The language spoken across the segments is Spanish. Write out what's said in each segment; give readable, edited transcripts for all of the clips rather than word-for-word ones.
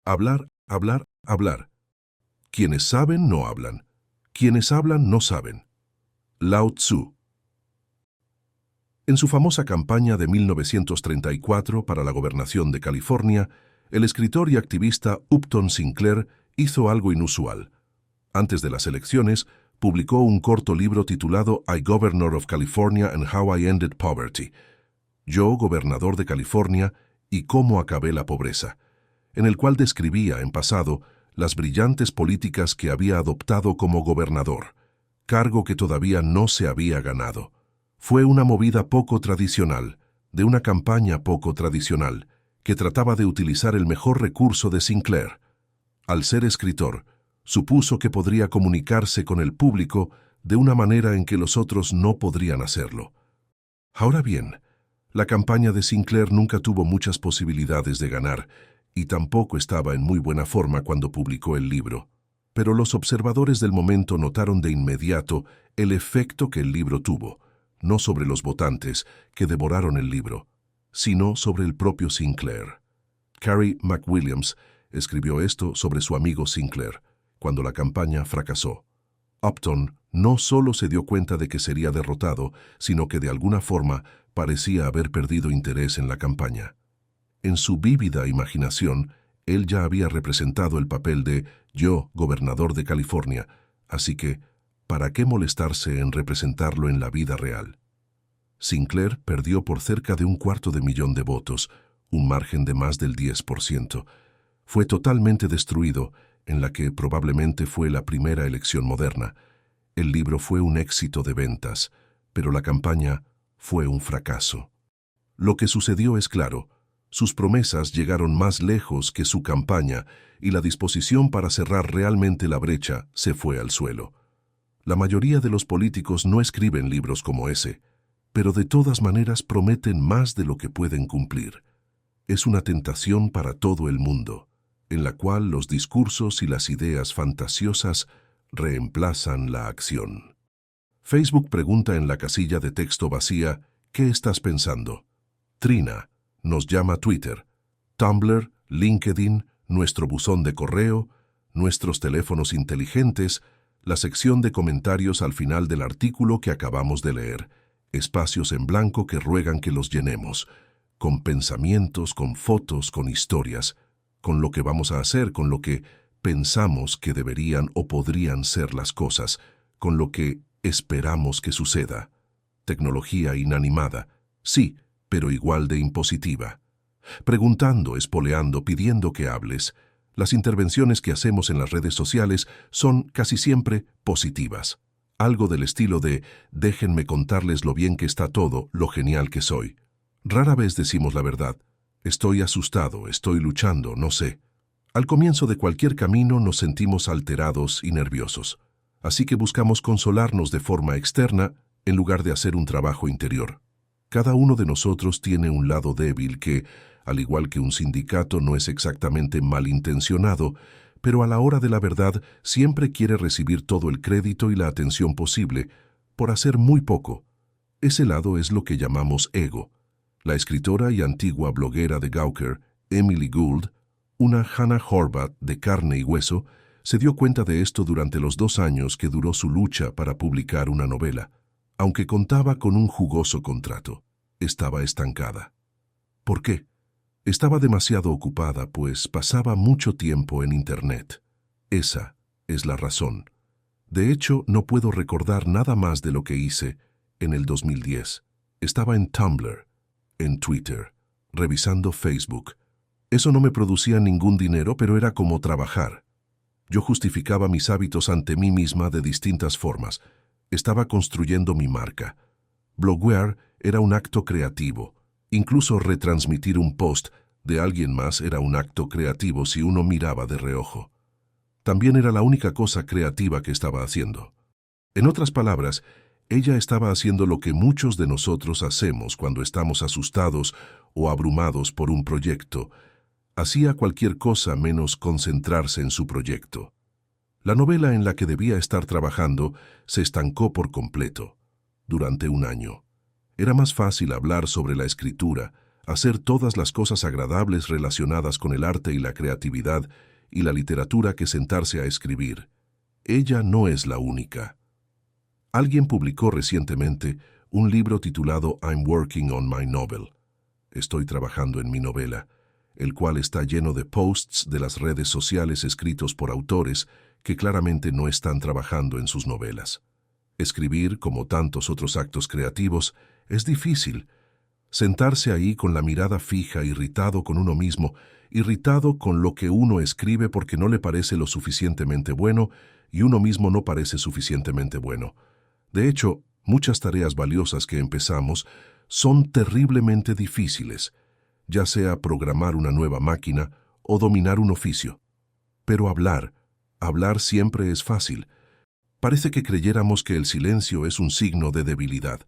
Hablar, hablar, hablar. Quienes saben no hablan. Quienes hablan no saben. Lao Tzu. En su famosa campaña de 1934 para la gobernación de California, el escritor y activista Upton Sinclair hizo algo inusual. Antes de las elecciones, publicó un corto libro titulado I, Governor of California and How I Ended Poverty. Yo, gobernador de California, y cómo acabé la pobreza, en el cual describía, en pasado, las brillantes políticas que había adoptado como gobernador, cargo que todavía no se había ganado. Fue una movida poco tradicional, de una campaña poco tradicional, que trataba de utilizar el mejor recurso de Sinclair. Al ser escritor, supuso que podría comunicarse con el público de una manera en que los otros no podrían hacerlo. Ahora bien, la campaña de Sinclair nunca tuvo muchas posibilidades de ganar, y tampoco estaba en muy buena forma cuando publicó el libro. Pero los observadores del momento notaron de inmediato el efecto que el libro tuvo, no sobre los votantes que devoraron el libro, sino sobre el propio Sinclair. Carey McWilliams escribió esto sobre su amigo Sinclair, cuando la campaña fracasó. Upton no solo se dio cuenta de que sería derrotado, sino que de alguna forma parecía haber perdido interés en la campaña. En su vívida imaginación, él ya había representado el papel de yo, gobernador de California, así que, ¿para qué molestarse en representarlo en la vida real? Sinclair perdió por cerca de 250,000 de votos, un margen de más del 10%. Fue totalmente destruido, en la que probablemente fue la primera elección moderna. El libro fue un éxito de ventas, pero la campaña fue un fracaso. Lo que sucedió es claro. Sus promesas llegaron más lejos que su campaña y la disposición para cerrar realmente la brecha se fue al suelo. La mayoría de los políticos no escriben libros como ese, pero de todas maneras prometen más de lo que pueden cumplir. Es una tentación para todo el mundo, en la cual los discursos y las ideas fantasiosas reemplazan la acción. Facebook pregunta en la casilla de texto vacía, ¿qué estás pensando? Trina nos llama Twitter, Tumblr, LinkedIn, nuestro buzón de correo, nuestros teléfonos inteligentes, la sección de comentarios al final del artículo que acabamos de leer, espacios en blanco que ruegan que los llenemos, con pensamientos, con fotos, con historias, con lo que vamos a hacer, con lo que pensamos que deberían o podrían ser las cosas, con lo que esperamos que suceda. Tecnología inanimada, sí, pero igual de impositiva. Preguntando, espoleando, pidiendo que hables. Las intervenciones que hacemos en las redes sociales son casi siempre positivas. Algo del estilo de, déjenme contarles lo bien que está todo, lo genial que soy. Rara vez decimos la verdad. Estoy asustado, estoy luchando, no sé. Al comienzo de cualquier camino nos sentimos alterados y nerviosos. Así que buscamos consolarnos de forma externa en lugar de hacer un trabajo interior. Cada uno de nosotros tiene un lado débil que, al igual que un sindicato, no es exactamente malintencionado, pero a la hora de la verdad siempre quiere recibir todo el crédito y la atención posible por hacer muy poco. Ese lado es lo que llamamos ego. La escritora y antigua bloguera de Gawker, Emily Gould, una Hannah Horvath de carne y hueso, se dio cuenta de esto durante los 2 años que duró su lucha para publicar una novela. Aunque contaba con un jugoso contrato, estaba estancada. ¿Por qué? Estaba demasiado ocupada, pues pasaba mucho tiempo en Internet. Esa es la razón. De hecho, no puedo recordar nada más de lo que hice en el 2010. Estaba en Tumblr, en Twitter, revisando Facebook. Eso no me producía ningún dinero, pero era como trabajar. Yo justificaba mis hábitos ante mí misma de distintas formas. Estaba construyendo mi marca. Bloguear era un acto creativo. Incluso retransmitir un post de alguien más era un acto creativo si uno miraba de reojo. También era la única cosa creativa que estaba haciendo. En otras palabras, ella estaba haciendo lo que muchos de nosotros hacemos cuando estamos asustados o abrumados por un proyecto. Hacía cualquier cosa menos concentrarse en su proyecto. La novela en la que debía estar trabajando se estancó por completo, durante 1 año. Era más fácil hablar sobre la escritura, hacer todas las cosas agradables relacionadas con el arte y la creatividad y la literatura que sentarse a escribir. Ella no es la única. Alguien publicó recientemente un libro titulado I'm Working on My Novel. Estoy trabajando en mi novela, el cual está lleno de posts de las redes sociales escritos por autores que claramente no están trabajando en sus novelas. Escribir, como tantos otros actos creativos, es difícil. Sentarse ahí con la mirada fija, irritado con uno mismo, irritado con lo que uno escribe porque no le parece lo suficientemente bueno y uno mismo no parece suficientemente bueno. De hecho, muchas tareas valiosas que empezamos son terriblemente difíciles, ya sea programar una nueva máquina o dominar un oficio. Pero hablar siempre es fácil. Parece que creyéramos que el silencio es un signo de debilidad,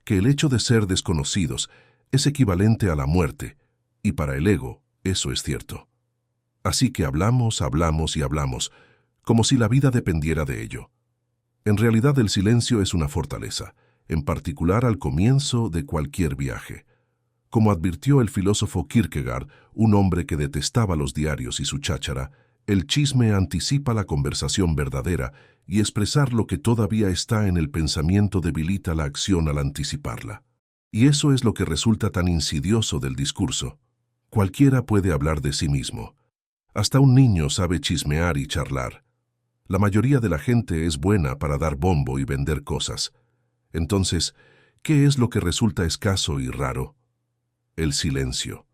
que el hecho de ser desconocidos es equivalente a la muerte, y para el ego eso es cierto. Así que hablamos y hablamos, como si la vida dependiera de ello. En realidad el silencio es una fortaleza, en particular al comienzo de cualquier viaje. Como advirtió el filósofo Kierkegaard, un hombre que detestaba los diarios y su cháchara, el chisme anticipa la conversación verdadera y expresar lo que todavía está en el pensamiento debilita la acción al anticiparla. Y eso es lo que resulta tan insidioso del discurso. Cualquiera puede hablar de sí mismo. Hasta un niño sabe chismear y charlar. La mayoría de la gente es buena para dar bombo y vender cosas. Entonces, ¿qué es lo que resulta escaso y raro? El silencio.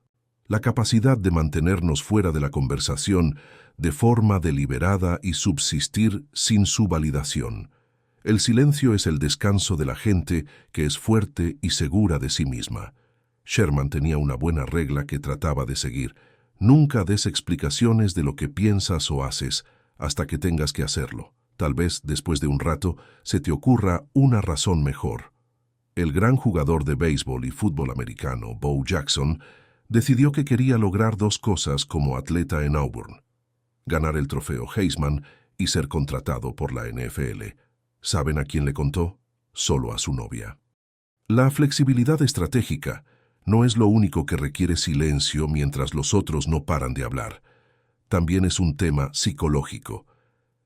La capacidad de mantenernos fuera de la conversación de forma deliberada y subsistir sin su validación. El silencio es el descanso de la gente que es fuerte y segura de sí misma. Sherman tenía una buena regla que trataba de seguir. Nunca des explicaciones de lo que piensas o haces hasta que tengas que hacerlo. Tal vez, después de un rato, se te ocurra una razón mejor. El gran jugador de béisbol y fútbol americano, Bo Jackson, decidió que quería lograr dos cosas como atleta en Auburn: ganar el trofeo Heisman y ser contratado por la NFL. ¿Saben a quién le contó? Solo a su novia. La flexibilidad estratégica no es lo único que requiere silencio mientras los otros no paran de hablar. También es un tema psicológico.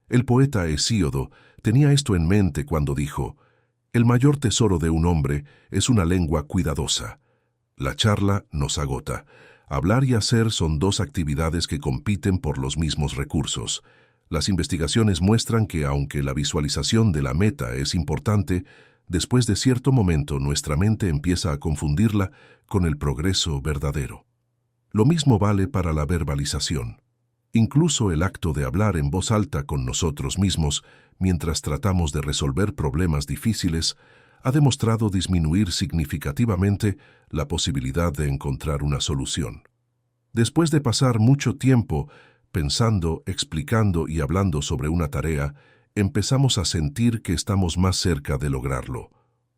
El poeta Hesíodo tenía esto en mente cuando dijo: «El mayor tesoro de un hombre es una lengua cuidadosa». La charla nos agota. Hablar y hacer son dos actividades que compiten por los mismos recursos. Las investigaciones muestran que aunque la visualización de la meta es importante, después de cierto momento nuestra mente empieza a confundirla con el progreso verdadero. Lo mismo vale para la verbalización. Incluso el acto de hablar en voz alta con nosotros mismos mientras tratamos de resolver problemas difíciles ha demostrado disminuir significativamente la posibilidad de encontrar una solución. Después de pasar mucho tiempo pensando, explicando y hablando sobre una tarea, empezamos a sentir que estamos más cerca de lograrlo.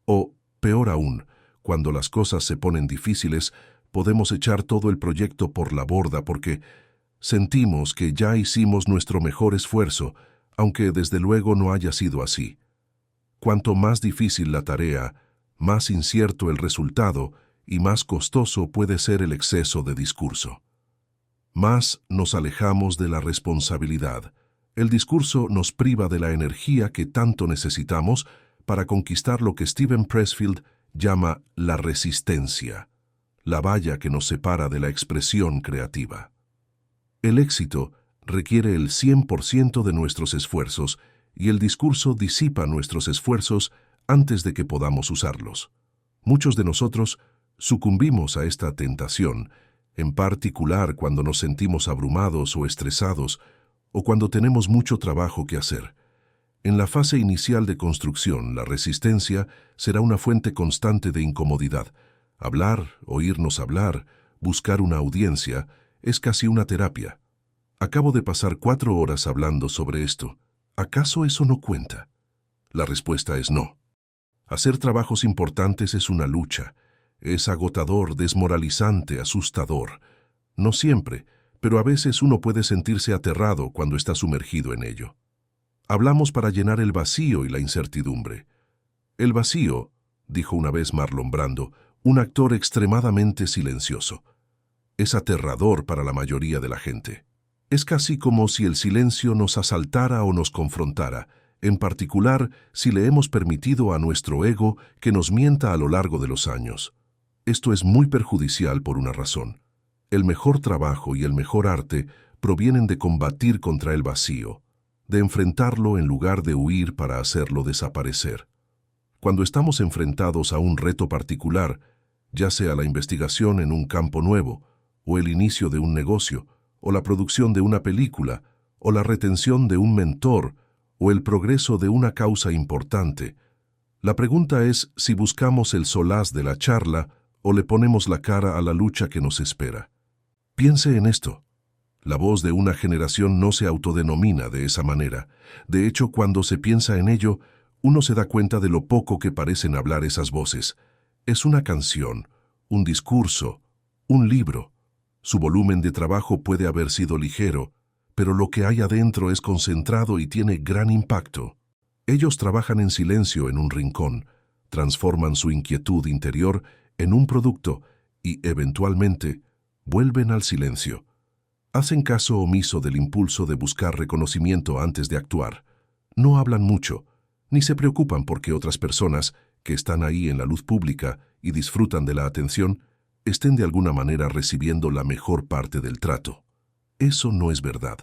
O, peor aún, cuando las cosas se ponen difíciles, podemos echar todo el proyecto por la borda porque sentimos que ya hicimos nuestro mejor esfuerzo, aunque desde luego no haya sido así. Cuanto más difícil la tarea, más incierto el resultado y más costoso puede ser el exceso de discurso. Más nos alejamos de la responsabilidad. El discurso nos priva de la energía que tanto necesitamos para conquistar lo que Steven Pressfield llama la resistencia, la valla que nos separa de la expresión creativa. El éxito requiere el 100% de nuestros esfuerzos y el discurso disipa nuestros esfuerzos antes de que podamos usarlos. Muchos de nosotros sucumbimos a esta tentación, en particular cuando nos sentimos abrumados o estresados o cuando tenemos mucho trabajo que hacer. En la fase inicial de construcción, la resistencia será una fuente constante de incomodidad. Hablar, oírnos hablar, buscar una audiencia, es casi una terapia. Acabo de pasar 4 horas hablando sobre esto. ¿Acaso eso no cuenta? La respuesta es no. Hacer trabajos importantes es una lucha. Es agotador, desmoralizante, asustador. No siempre, pero a veces uno puede sentirse aterrado cuando está sumergido en ello. Hablamos para llenar el vacío y la incertidumbre. El vacío, dijo una vez Marlon Brando, un actor extremadamente silencioso. Es aterrador para la mayoría de la gente. Es casi como si el silencio nos asaltara o nos confrontara, en particular si le hemos permitido a nuestro ego que nos mienta a lo largo de los años. Esto es muy perjudicial por una razón. El mejor trabajo y el mejor arte provienen de combatir contra el vacío, de enfrentarlo en lugar de huir para hacerlo desaparecer. Cuando estamos enfrentados a un reto particular, ya sea la investigación en un campo nuevo, o el inicio de un negocio, o la producción de una película, o la retención de un mentor, o el progreso de una causa importante, la pregunta es si buscamos el solaz de la charla o le ponemos la cara a la lucha que nos espera. Piense en esto. La voz de una generación no se autodenomina de esa manera. De hecho, cuando se piensa en ello, uno se da cuenta de lo poco que parecen hablar esas voces. Es una canción, un discurso, un libro. Su volumen de trabajo puede haber sido ligero, pero lo que hay adentro es concentrado y tiene gran impacto. Ellos trabajan en silencio en un rincón, transforman su inquietud interior en un producto y, eventualmente, vuelven al silencio. Hacen caso omiso del impulso de buscar reconocimiento antes de actuar. No hablan mucho, ni se preocupan porque otras personas, que están ahí en la luz pública y disfrutan de la atención, estén de alguna manera recibiendo la mejor parte del trato. Eso no es verdad.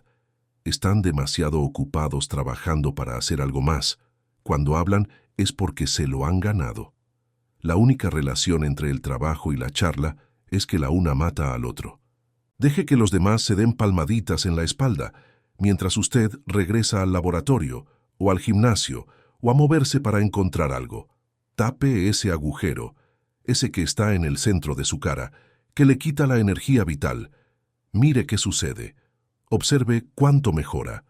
Están demasiado ocupados trabajando para hacer algo más. Cuando hablan es porque se lo han ganado. La única relación entre el trabajo y la charla es que la una mata al otro. Deje que los demás se den palmaditas en la espalda, mientras usted regresa al laboratorio, o al gimnasio, o a moverse para encontrar algo. Tape ese agujero, ese que está en el centro de su cara, que le quita la energía vital. Mire qué sucede. Observe cuánto mejora.